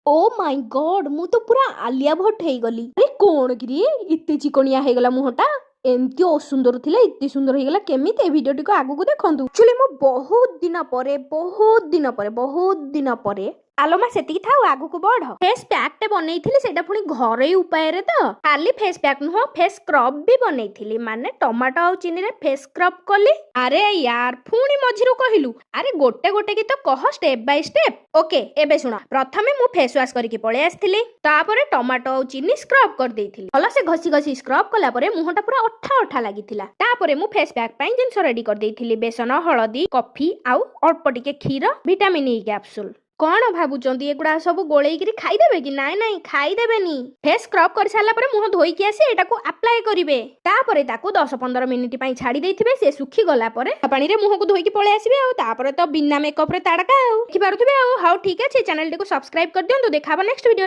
Oh my God मु तो पूरा आलिया भट्ट हो गली। अरे कौन गिरी इत्ते चिकनिया हो गला मुहटा एमती असुंदर थिला इत्ते सुंदर हो गला केमिति ए वीडियो टिको आगु को देखंतु। एक्चुअली मु बहुत दिन परे आलोमा सेतिकी थाउ आगु को बढ़ फेस पैक टे बनैथिली सेटा पुनी घरे उपाय रे तो खाली फेस पैक नुह फेस स्क्रब भी बनैथिली माने टमाटो आ चीनी रे फेस स्क्रब कली। अरे यार पुनी मझिरु कहिलु अरे गोटे गोटे की तो कह स्टेप बाय स्टेप। ओके एबे सुना प्रथमे मु फेस वाश करके पळे आस्थिली तापरे टमाटो आ चीनी स्क्रब कर देइथिली भला से घसी घसी स्क्रब कला परे मुहटा पूरा अठा अठा लागिथिला। तापरे मु फेस पैक पई जिंस रेडी कर देइथिली बेसन हळदी कॉफी आउ अल्प टिके क्षीर विटामिन ई कैप्सूल। कौन भावुंट एगुड़ा सब गोलैकि खाईदेवे कि नाई नाई खाईदेवेनी फेस स्क्रब कर सारा पर मुह धोईकी आसी एटा को अप्लाई करिवे तापरे ताकू 10-15 मिनिट पई छाड़ी देथिबे से सुखी गला परे पानी रे मुह को धोईकी पळे आसीबे आ तापरे तो बिना मेकअप रे ताड़का देखि पारुथिबे आ हाउ ठीक अछि चैनल टी को सब्सक्राइब कर दियंतु देखाबो नेक्स्ट वीडियो।